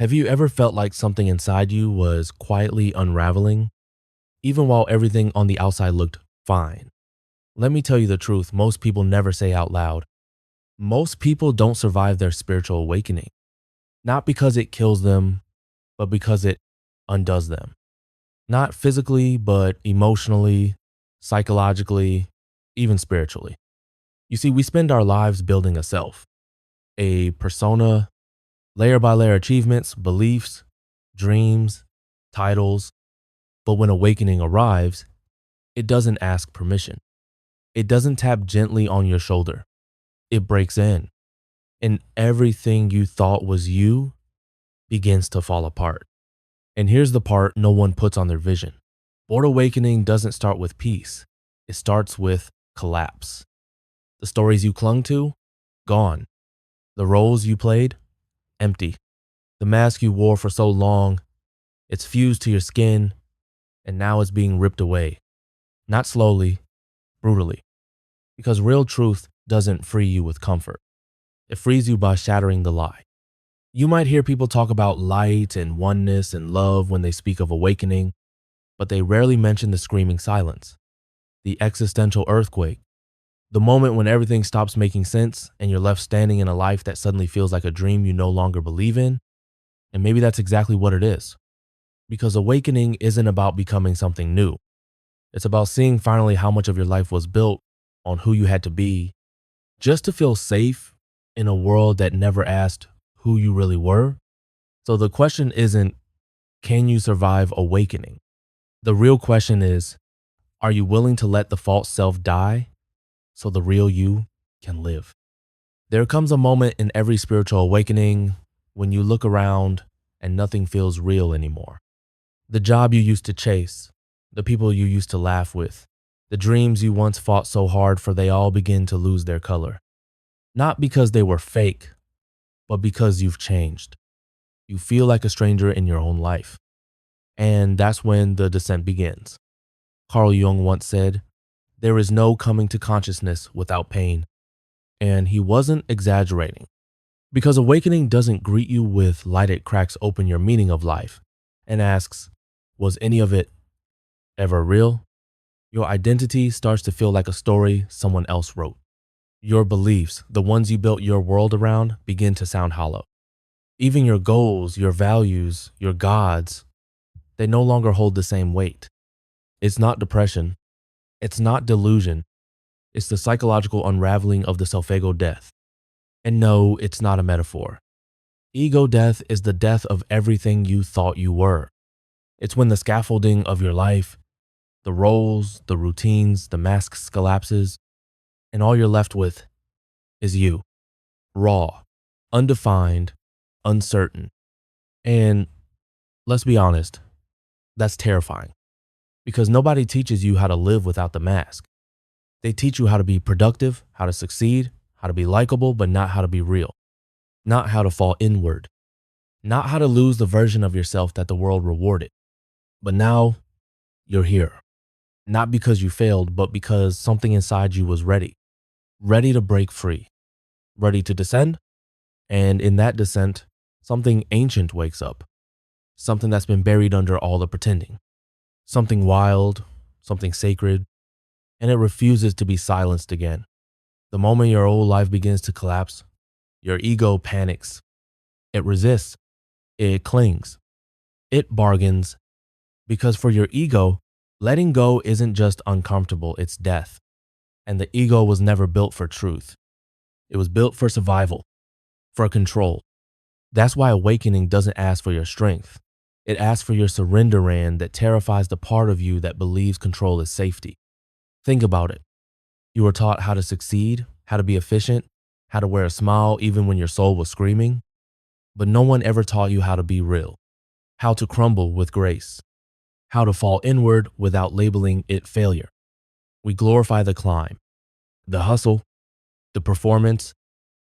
Have you ever felt like something inside you was quietly unraveling, even while everything on the outside looked fine? Let me tell you the truth, most people never say out loud. Most people don't survive their spiritual awakening, not because it kills them, but because it undoes them. Not physically, but emotionally, psychologically, even spiritually. You see, we spend our lives building a self, a persona, layer by layer achievements, beliefs, dreams, titles. But when awakening arrives, it doesn't ask permission. It doesn't tap gently on your shoulder. It breaks in, and everything you thought was you begins to fall apart. And here's the part no one puts on their vision. Board awakening doesn't start with peace. It starts with collapse. The stories you clung to, gone. The roles you played, empty. The mask you wore for so long, it's fused to your skin, and now it's being ripped away. Not slowly, brutally. Because real truth doesn't free you with comfort. It frees you by shattering the lie. You might hear people talk about light and oneness and love when they speak of awakening, but they rarely mention the screaming silence, the existential earthquake, the moment when everything stops making sense and you're left standing in a life that suddenly feels like a dream you no longer believe in. And maybe that's exactly what it is. Because awakening isn't about becoming something new. It's about seeing finally how much of your life was built on who you had to be just to feel safe in a world that never asked who you really were. So the question isn't, can you survive awakening? The real question is, are you willing to let the false self die so the real you can live? There comes a moment in every spiritual awakening when you look around and nothing feels real anymore. The job you used to chase, the people you used to laugh with, the dreams you once fought so hard for, they all begin to lose their color. Not because they were fake, but because you've changed. You feel like a stranger in your own life. And that's when the descent begins. Carl Jung once said, "There is no coming to consciousness without pain." And he wasn't exaggerating. Because awakening doesn't greet you with light it cracks open your meaning of life and asks, was any of it ever real? Your identity starts to feel like a story someone else wrote. Your beliefs, the ones you built your world around, begin to sound hollow. Even your goals, your values, your gods, they no longer hold the same weight. It's not depression. It's not delusion. It's the psychological unraveling of the self-ego death. And no, it's not a metaphor. Ego death is the death of everything you thought you were. It's when the scaffolding of your life, the roles, the routines, the masks collapses, and all you're left with is you. Raw, undefined, uncertain. And let's be honest, that's terrifying because nobody teaches you how to live without the mask. They teach you how to be productive, how to succeed, how to be likable, but not how to be real. Not how to fall inward. Not how to lose the version of yourself that the world rewarded. But now you're here. Not because you failed, but because something inside you was ready. Ready to break free. Ready to descend. And in that descent, something ancient wakes up. Something that's been buried under all the pretending. Something wild, something sacred, and it refuses to be silenced again. The moment your old life begins to collapse, your ego panics. It resists. It clings. It bargains. Because for your ego, letting go isn't just uncomfortable, it's death. And the ego was never built for truth. It was built for survival, for control. That's why awakening doesn't ask for your strength. It asks for your surrender that terrifies the part of you that believes control is safety. Think about it. You were taught how to succeed, how to be efficient, how to wear a smile even when your soul was screaming. But no one ever taught you how to be real, how to crumble with grace, how to fall inward without labeling it failure. We glorify the climb, the hustle, the performance,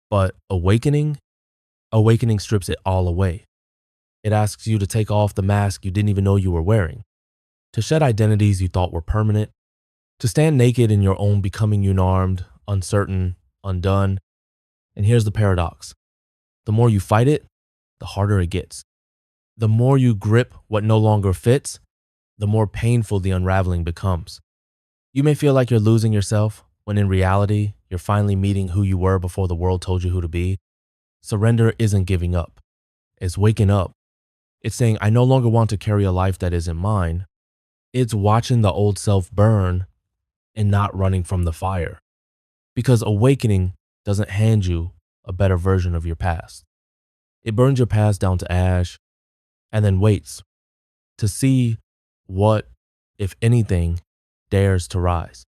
but awakening strips it all away. It asks you to take off the mask you didn't even know you were wearing, to shed identities you thought were permanent, to stand naked in your own becoming unarmed, uncertain, undone. And here's the paradox. The more you fight it, the harder it gets. The more you grip what no longer fits, the more painful the unraveling becomes. You may feel like you're losing yourself when in reality, you're finally meeting who you were before the world told you who to be. Surrender isn't giving up, it's waking up. It's saying, I no longer want to carry a life that isn't mine. It's watching the old self burn and not running from the fire. Because awakening doesn't hand you a better version of your past. It burns your past down to ash and then waits to see what, if anything, dares to rise.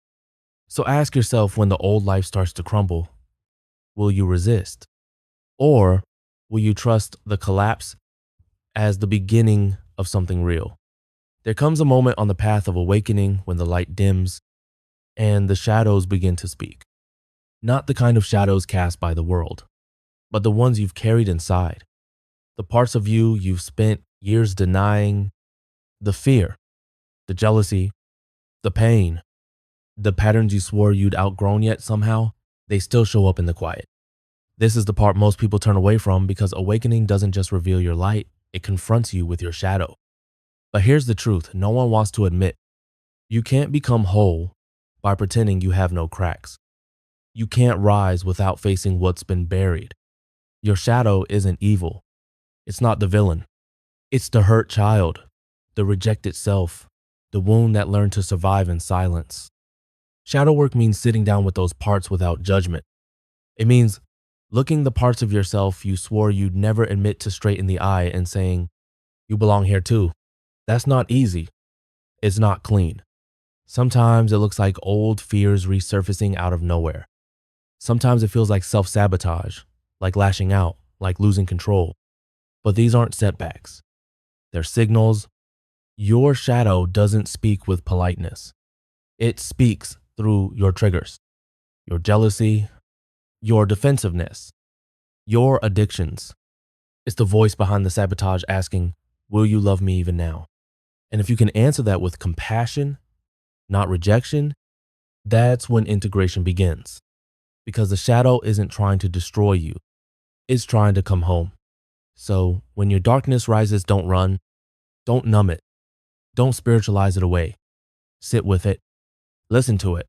So ask yourself, when the old life starts to crumble, will you resist? Or will you trust the collapse as the beginning of something real? There comes a moment on the path of awakening when the light dims and the shadows begin to speak. Not the kind of shadows cast by the world, but the ones you've carried inside. The parts of you you've spent years denying, the fear, the jealousy, the pain, the patterns you swore you'd outgrown, yet somehow they still show up in the quiet. This is the part most people turn away from, because awakening doesn't just reveal your light, it confronts you with your shadow. But here's the truth no one wants to admit. You can't become whole by pretending you have no cracks. You can't rise without facing what's been buried. Your shadow isn't evil. It's not the villain. It's the hurt child, the rejected self, the wound that learned to survive in silence. Shadow work means sitting down with those parts without judgment. It means looking the parts of yourself you swore you'd never admit to straight in the eye and saying, you belong here too. That's not easy. It's not clean. Sometimes it looks like old fears resurfacing out of nowhere. Sometimes it feels like self-sabotage, like lashing out, like losing control. But these aren't setbacks. They're signals. Your shadow doesn't speak with politeness. It speaks through your triggers, your jealousy, your defensiveness, your addictions. It's the voice behind the sabotage asking, will you love me even now? And if you can answer that with compassion, not rejection, that's when integration begins. Because the shadow isn't trying to destroy you, it's trying to come home. So when your darkness rises, don't run, don't numb it, don't spiritualize it away. Sit with it, listen to it,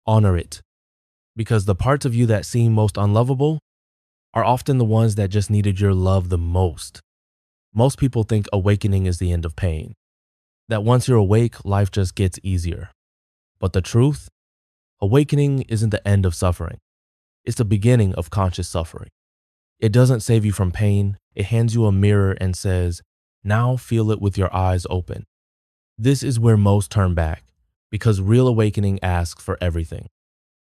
honor it. Because the parts of you that seem most unlovable are often the ones that just needed your love the most. Most people think awakening is the end of pain, that once you're awake, life just gets easier. But the truth, awakening isn't the end of suffering. It's the beginning of conscious suffering. It doesn't save you from pain. It hands you a mirror and says, now feel it with your eyes open. This is where most turn back, because real awakening asks for everything.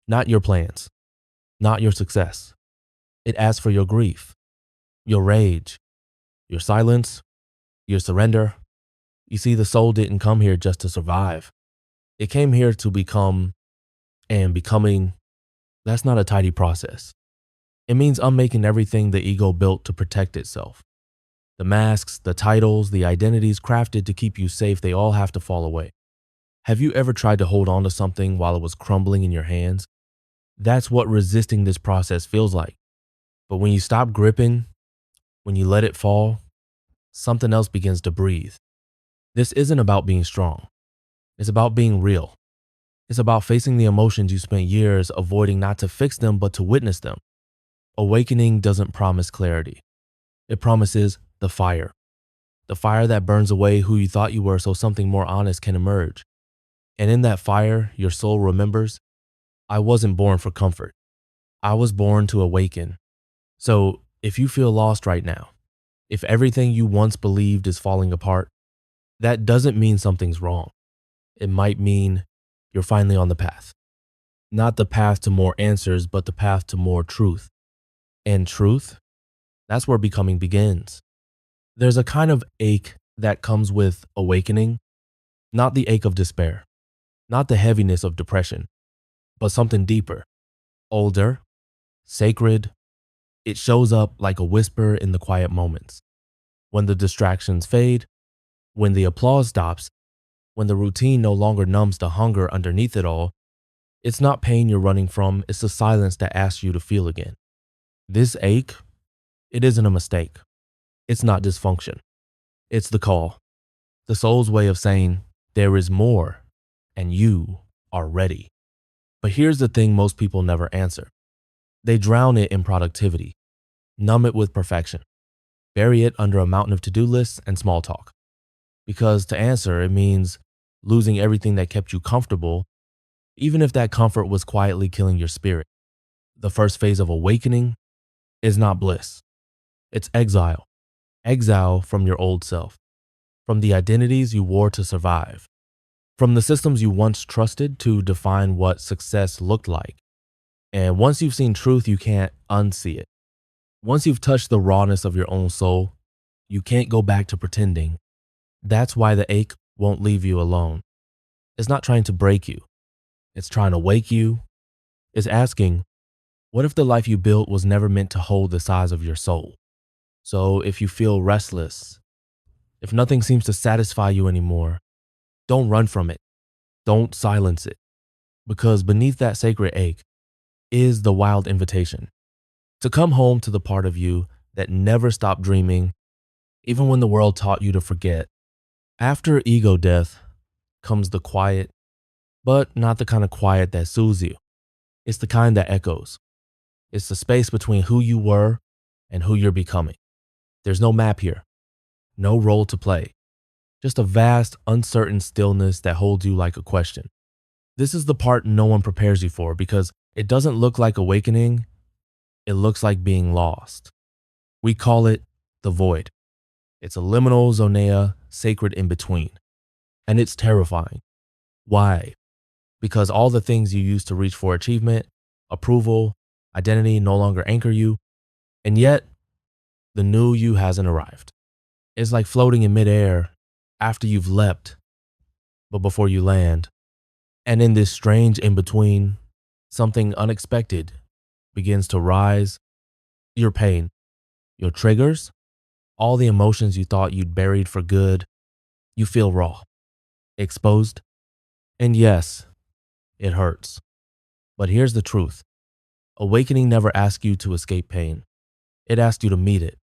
Not your plans, not your success. It asks for your grief, your rage, your silence, your surrender. You see, the soul didn't come here just to survive. It came here to become, and becoming, that's not a tidy process. It means unmaking everything the ego built to protect itself. The masks, the titles, the identities crafted to keep you safe, they all have to fall away. Have you ever tried to hold on to something while it was crumbling in your hands? That's what resisting this process feels like. But when you stop gripping, when you let it fall, something else begins to breathe. This isn't about being strong. It's about being real. It's about facing the emotions you spent years avoiding, not to fix them, but to witness them. Awakening doesn't promise clarity. It promises the fire that burns away who you thought you were so something more honest can emerge. And in that fire, your soul remembers, I wasn't born for comfort. I was born to awaken. So if you feel lost right now, if everything you once believed is falling apart, that doesn't mean something's wrong. It might mean you're finally on the path. Not the path to more answers, but the path to more truth. And truth, that's where becoming begins. There's a kind of ache that comes with awakening, not the ache of despair, not the heaviness of depression, but something deeper, older, sacred. It shows up like a whisper in the quiet moments. When the distractions fade, when the applause stops, when the routine no longer numbs the hunger underneath it all, it's not pain you're running from, it's the silence that asks you to feel again. This ache, it isn't a mistake. It's not dysfunction. It's the call, the soul's way of saying, there is more, and you are ready. But here's the thing most people never answer. They drown it in productivity, numb it with perfection, bury it under a mountain of to-do lists and small talk. Because to answer, it means losing everything that kept you comfortable, even if that comfort was quietly killing your spirit. The first phase of awakening is not bliss. It's exile. Exile from your old self, from the identities you wore to survive, from the systems you once trusted to define what success looked like. And once you've seen truth, you can't unsee it. Once you've touched the rawness of your own soul, you can't go back to pretending. That's why the ache won't leave you alone. It's not trying to break you. It's trying to wake you. It's asking, what if the life you built was never meant to hold the size of your soul? So if you feel restless, if nothing seems to satisfy you anymore, don't run from it. Don't silence it. Because beneath that sacred ache is the wild invitation to come home to the part of you that never stopped dreaming, even when the world taught you to forget. After ego death comes the quiet, but not the kind of quiet that soothes you. It's the kind that echoes. It's the space between who you were and who you're becoming. There's no map here, no role to play, just a vast, uncertain stillness that holds you like a question. This is the part no one prepares you for because it doesn't look like awakening, it looks like being lost. We call it the void. It's a liminal zonea, sacred in between. And it's terrifying. Why? Because all the things you used to reach for achievement, approval, identity no longer anchor you, and yet the new you hasn't arrived. It's like floating in midair after you've leapt, but before you land. And in this strange in-between, something unexpected begins to rise. Your pain, your triggers, all the emotions you thought you'd buried for good, you feel raw, exposed. And yes, it hurts. But here's the truth. Awakening never asks you to escape pain. It asks you to meet it,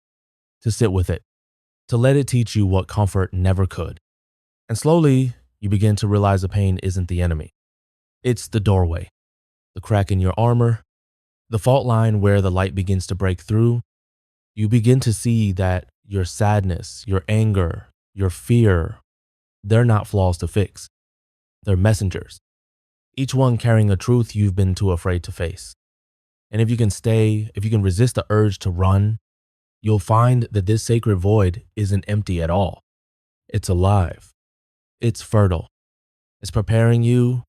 to sit with it, to let it teach you what comfort never could. And slowly, you begin to realize the pain isn't the enemy. It's the doorway, the crack in your armor, the fault line where the light begins to break through. You begin to see that your sadness, your anger, your fear, they're not flaws to fix. They're messengers, each one carrying a truth you've been too afraid to face. And if you can resist the urge to run, you'll find that this sacred void isn't empty at all. It's alive. It's fertile. It's preparing you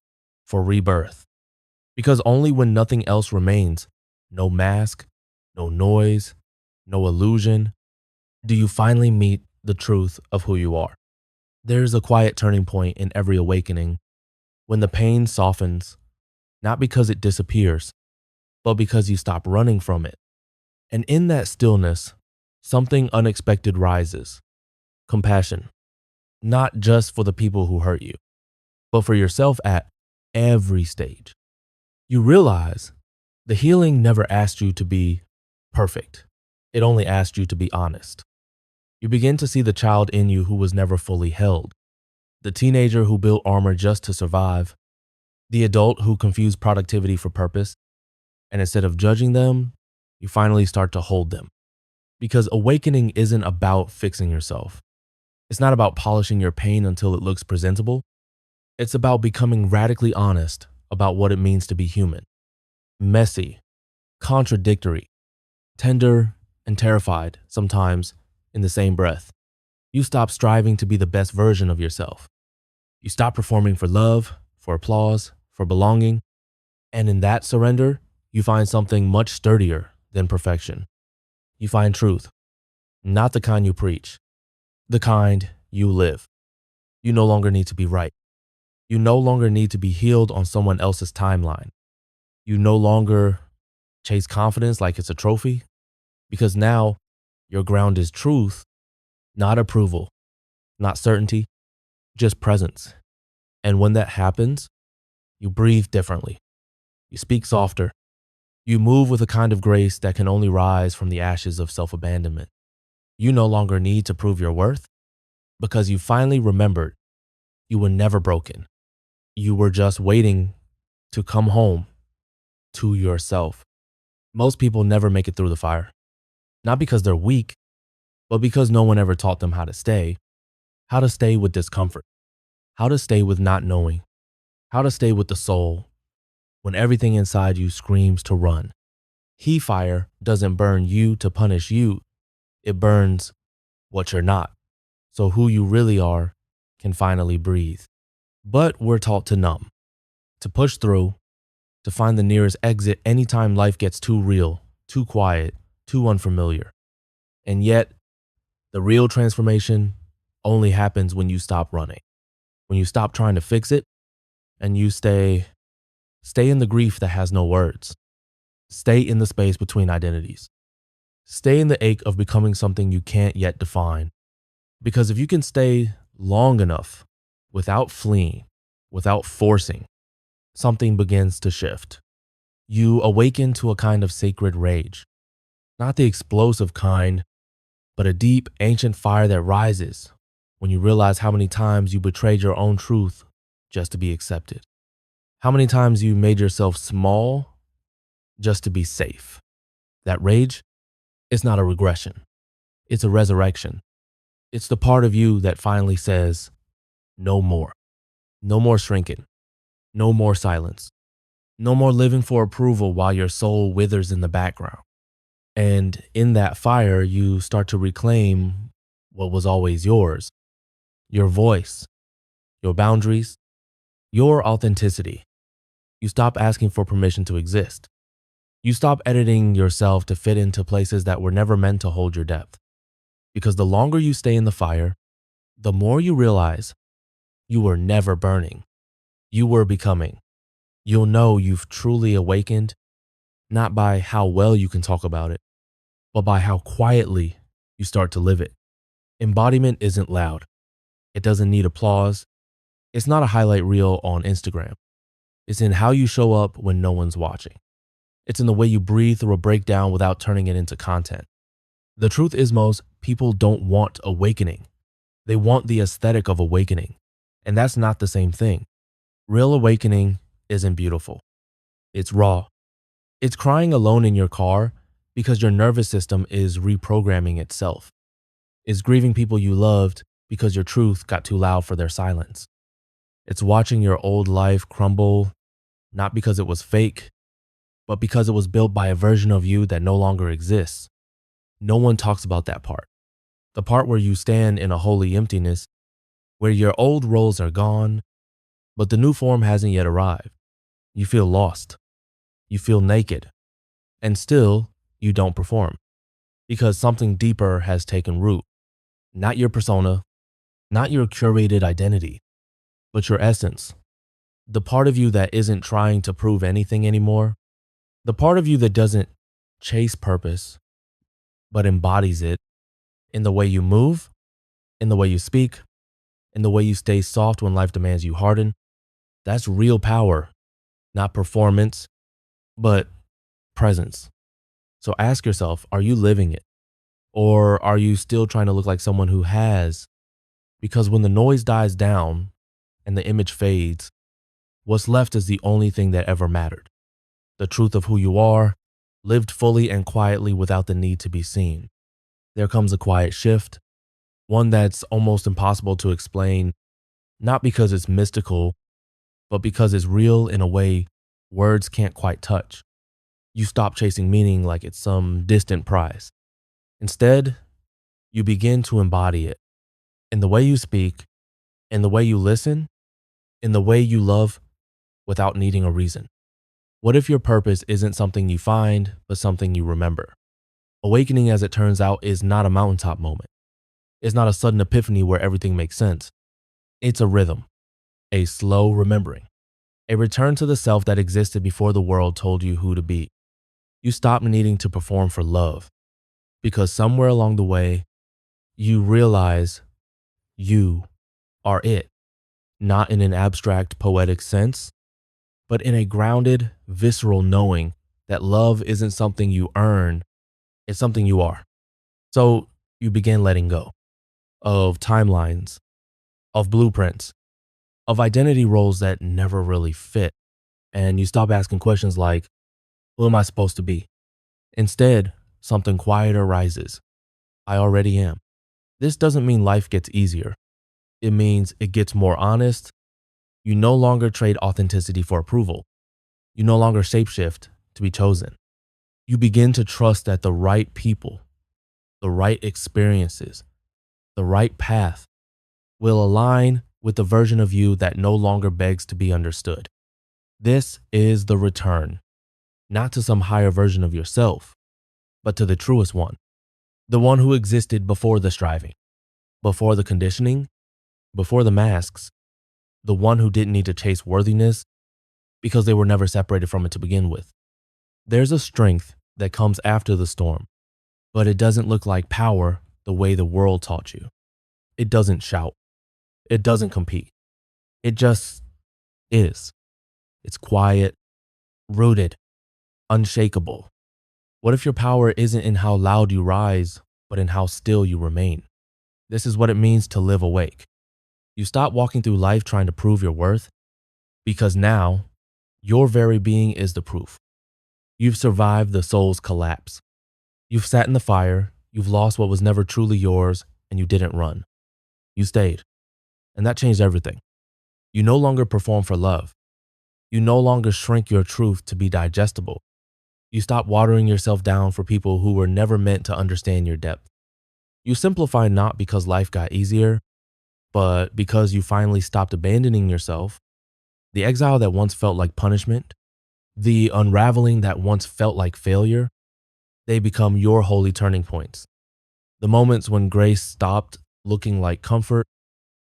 for rebirth. Because only when nothing else remains, no mask, no noise, no illusion, do you finally meet the truth of who you are. There's a quiet turning point in every awakening when the pain softens, not because it disappears, but because you stop running from it. And in that stillness, something unexpected rises. Compassion, not just for the people who hurt you, but for yourself at every stage. You realize the healing never asked you to be perfect. It only asked you to be honest. You begin to see the child in you who was never fully held, the teenager who built armor just to survive, the adult who confused productivity for purpose. And instead of judging them, you finally start to hold them. Because awakening isn't about fixing yourself. It's not about polishing your pain until it looks presentable. It's about becoming radically honest about what it means to be human. Messy, contradictory, tender, and terrified sometimes in the same breath. You stop striving to be the best version of yourself. You stop performing for love, for applause, for belonging. And in that surrender, you find something much sturdier than perfection. You find truth, not the kind you preach, the kind you live. You no longer need to be right. You no longer need to be healed on someone else's timeline. You no longer chase confidence like it's a trophy, because now your ground is truth, not approval, not certainty, just presence. And when that happens, you breathe differently. You speak softer. You move with a kind of grace that can only rise from the ashes of self-abandonment. You no longer need to prove your worth. because you finally remembered you were never broken. You were just waiting to come home to yourself. Most people never make it through the fire, not because they're weak, but because no one ever taught them how to stay with discomfort, how to stay with not knowing, how to stay with the soul when everything inside you screams to run. He fire doesn't burn you to punish you, it burns what you're not. So who you really are can finally breathe. But we're taught to numb, to push through, to find the nearest exit anytime life gets too real, too quiet, too unfamiliar. And yet, the real transformation only happens when you stop running, when you stop trying to fix it, and you stay in the grief that has no words. Stay in the space between identities. Stay in the ache of becoming something you can't yet define. Because if you can stay long enough without fleeing, without forcing, something begins to shift. You awaken to a kind of sacred rage, not the explosive kind, but a deep, ancient fire that rises when you realize how many times you betrayed your own truth just to be accepted. How many times you made yourself small just to be safe. That rage, it's not a regression. It's a resurrection. It's the part of you that finally says, no more. No more shrinking. No more silence. No more living for approval while your soul withers in the background. And in that fire, you start to reclaim what was always yours, your voice, your boundaries, your authenticity. You stop asking for permission to exist. You stop editing yourself to fit into places that were never meant to hold your depth. Because the longer you stay in the fire, the more you realize you were never burning. You were becoming. You'll know you've truly awakened, not by how well you can talk about it, but by how quietly you start to live it. Embodiment isn't loud. It doesn't need applause. It's not a highlight reel on Instagram. It's in how you show up when no one's watching. It's in the way you breathe through a breakdown without turning it into content. The truth is, most people don't want awakening. They want the aesthetic of awakening. And that's not the same thing. Real awakening isn't beautiful. It's raw. It's crying alone in your car because your nervous system is reprogramming itself. It's grieving people you loved because your truth got too loud for their silence. It's watching your old life crumble, not because it was fake, but because it was built by a version of you that no longer exists. No one talks about that part. The part where you stand in a holy emptiness, where your old roles are gone, but the new form hasn't yet arrived. You feel lost. You feel naked. And still, you don't perform. Because something deeper has taken root. Not your persona, not your curated identity, but your essence. The part of you that isn't trying to prove anything anymore. The part of you that doesn't chase purpose, but embodies it in the way you move, in the way you speak, in the way you stay soft when life demands you harden. That's real power, not performance, but presence. So ask yourself, are you living it? Or are you still trying to look like someone who has? Because when the noise dies down and the image fades, what's left is the only thing that ever mattered. The truth of who you are, lived fully and quietly without the need to be seen. There comes a quiet shift, one that's almost impossible to explain, not because it's mystical, but because it's real in a way words can't quite touch. You stop chasing meaning like it's some distant prize. Instead, you begin to embody it in the way you speak, in the way you listen, in the way you love without needing a reason. What if your purpose isn't something you find, but something you remember? Awakening, as it turns out, is not a mountaintop moment. It's not a sudden epiphany where everything makes sense. It's a rhythm, a slow remembering, a return to the self that existed before the world told you who to be. You stop needing to perform for love because somewhere along the way, you realize you are it, not in an abstract poetic sense, but in a grounded, visceral knowing that love isn't something you earn, it's something you are. So you begin letting go of timelines, of blueprints, of identity roles that never really fit. And you stop asking questions like, who am I supposed to be? Instead, something quieter rises. I already am. This doesn't mean life gets easier. It means it gets more honest. You no longer trade authenticity for approval. You no longer shapeshift to be chosen. You begin to trust that the right people, the right experiences, the right path will align with the version of you that no longer begs to be understood. This is the return, not to some higher version of yourself, but to the truest one, the one who existed before the striving, before the conditioning, before the masks, the one who didn't need to chase worthiness because they were never separated from it to begin with. There's a strength that comes after the storm, but it doesn't look like power the way the world taught you. It doesn't shout. It doesn't compete. It just is. It's quiet, rooted, unshakable. What if your power isn't in how loud you rise, but in how still you remain? This is what it means to live awake. You stop walking through life trying to prove your worth, because now your very being is the proof. You've survived the soul's collapse. You've sat in the fire, you've lost what was never truly yours, and you didn't run. You stayed. And that changed everything. You no longer perform for love. You no longer shrink your truth to be digestible. You stop watering yourself down for people who were never meant to understand your depth. You simplify not because life got easier, but because you finally stopped abandoning yourself. The exile that once felt like punishment, the unraveling that once felt like failure, they become your holy turning points. The moments when grace stopped looking like comfort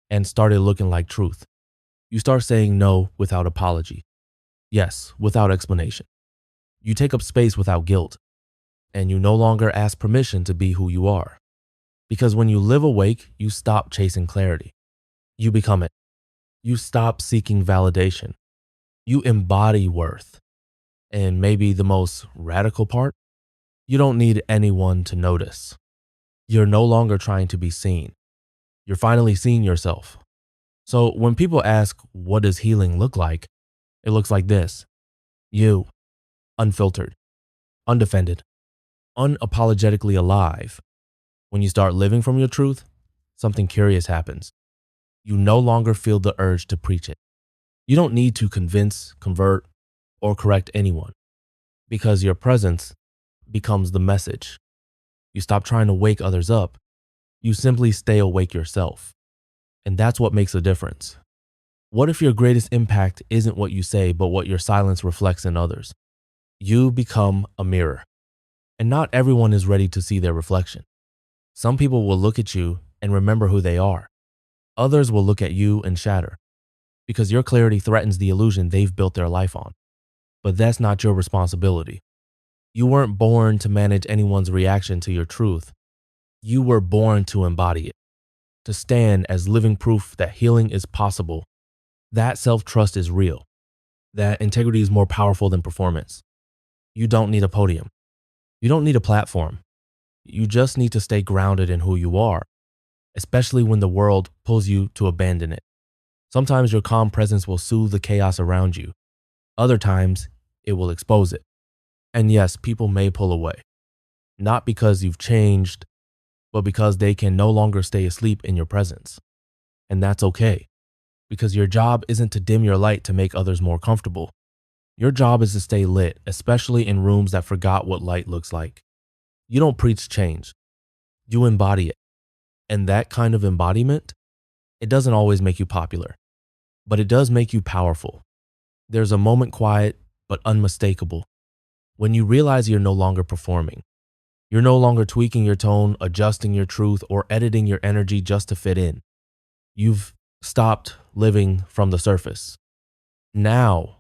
and started looking like truth. You start saying no without apology. Yes, without explanation. You take up space without guilt, and you no longer ask permission to be who you are. Because when you live awake, you stop chasing clarity. You become it. You stop seeking validation. You embody worth. And maybe the most radical part, you don't need anyone to notice. You're no longer trying to be seen. You're finally seeing yourself. So when people ask, what does healing look like? It looks like this. You, unfiltered, undefended, unapologetically alive. When you start living from your truth, something curious happens. You no longer feel the urge to preach it. You don't need to convince, convert, or correct anyone because your presence becomes the message. You stop trying to wake others up. You simply stay awake yourself. And that's what makes a difference. What if your greatest impact isn't what you say, but what your silence reflects in others? You become a mirror. And not everyone is ready to see their reflection. Some people will look at you and remember who they are. Others will look at you and shatter because your clarity threatens the illusion they've built their life on. But that's not your responsibility. You weren't born to manage anyone's reaction to your truth. You were born to embody it, to stand as living proof that healing is possible, that self-trust is real, that integrity is more powerful than performance. You don't need a podium. You don't need a platform. You just need to stay grounded in who you are, especially when the world pulls you to abandon it. Sometimes your calm presence will soothe the chaos around you. Other times, it will expose it. And yes, people may pull away, not because you've changed, but because they can no longer stay asleep in your presence. And that's okay, because your job isn't to dim your light to make others more comfortable. Your job is to stay lit, especially in rooms that forgot what light looks like. You don't preach change, you embody it. And that kind of embodiment, it doesn't always make you popular, but it does make you powerful. There's a moment quiet, but unmistakable, when you realize you're no longer performing. You're no longer tweaking your tone, adjusting your truth, or editing your energy just to fit in. You've stopped living from the surface. Now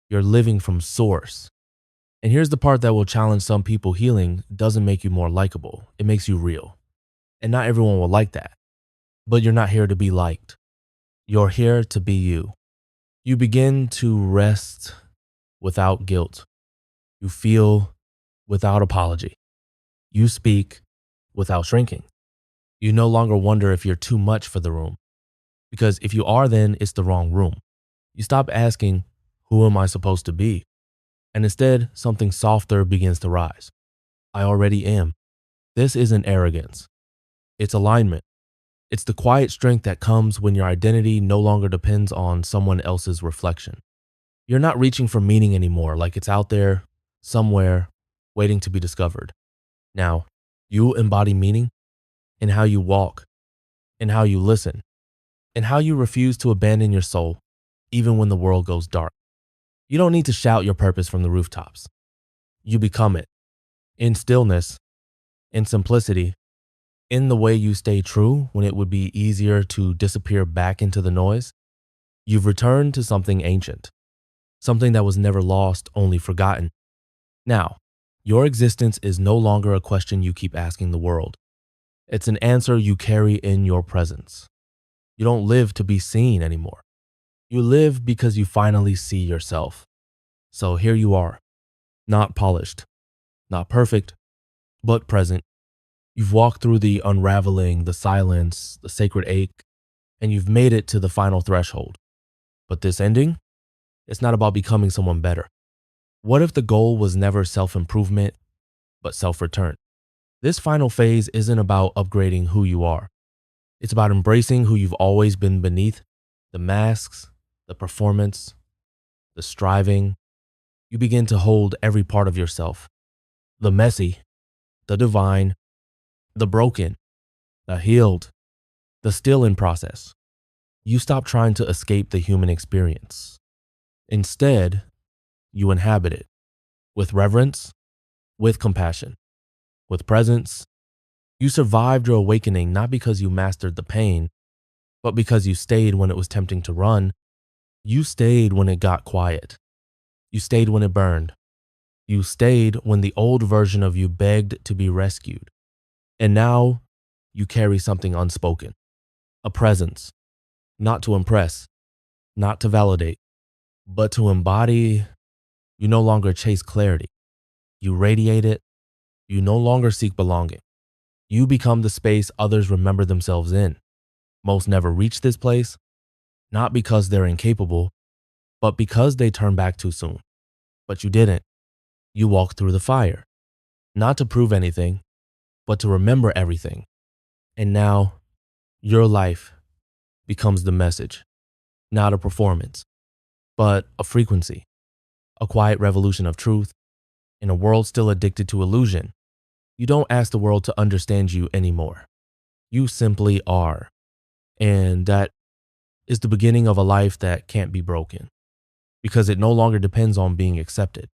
you're living from source. And here's the part that will challenge some people. Healing doesn't make you more likable. It makes you real. And not everyone will like that. But you're not here to be liked. You're here to be you. You begin to rest without guilt. You feel without apology. You speak without shrinking. You no longer wonder if you're too much for the room, because if you are, then it's the wrong room. You stop asking, who am I supposed to be? And instead, something softer begins to rise. I already am. This isn't arrogance. It's alignment. It's the quiet strength that comes when your identity no longer depends on someone else's reflection. You're not reaching for meaning anymore, like it's out there, somewhere, waiting to be discovered. Now, you embody meaning in how you walk, in how you listen, in how you refuse to abandon your soul, even when the world goes dark. You don't need to shout your purpose from the rooftops. You become it in stillness, in simplicity, in the way you stay true when it would be easier to disappear back into the noise. You've returned to something ancient, something that was never lost, only forgotten. Now, your existence is no longer a question you keep asking the world. It's an answer you carry in your presence. You don't live to be seen anymore. You live because you finally see yourself. So here you are, not polished, not perfect, but present. You've walked through the unraveling, the silence, the sacred ache, and you've made it to the final threshold. But this ending, it's not about becoming someone better. What if the goal was never self-improvement, but self-return? This final phase isn't about upgrading who you are. It's about embracing who you've always been beneath the masks, the performance, the striving. You begin to hold every part of yourself, the messy, the divine, the broken, the healed, the still in process. You stop trying to escape the human experience. Instead, you inhabit it with reverence, with compassion, with presence. You survived your awakening not because you mastered the pain, but because you stayed when it was tempting to run. You stayed when it got quiet. You stayed when it burned. You stayed when the old version of you begged to be rescued. And now you carry something unspoken, a presence, not to impress, not to validate, but to embody. You no longer chase clarity. You radiate it. You no longer seek belonging. You become the space others remember themselves in. Most never reach this place, not because they're incapable, but because they turn back too soon. But you didn't. You walked through the fire, not to prove anything, but to remember everything. And now your life becomes the message, not a performance, but a frequency, a quiet revolution of truth in a world still addicted to illusion. You don't ask the world to understand you anymore. You simply are. And that is the beginning of a life that can't be broken because it no longer depends on being accepted.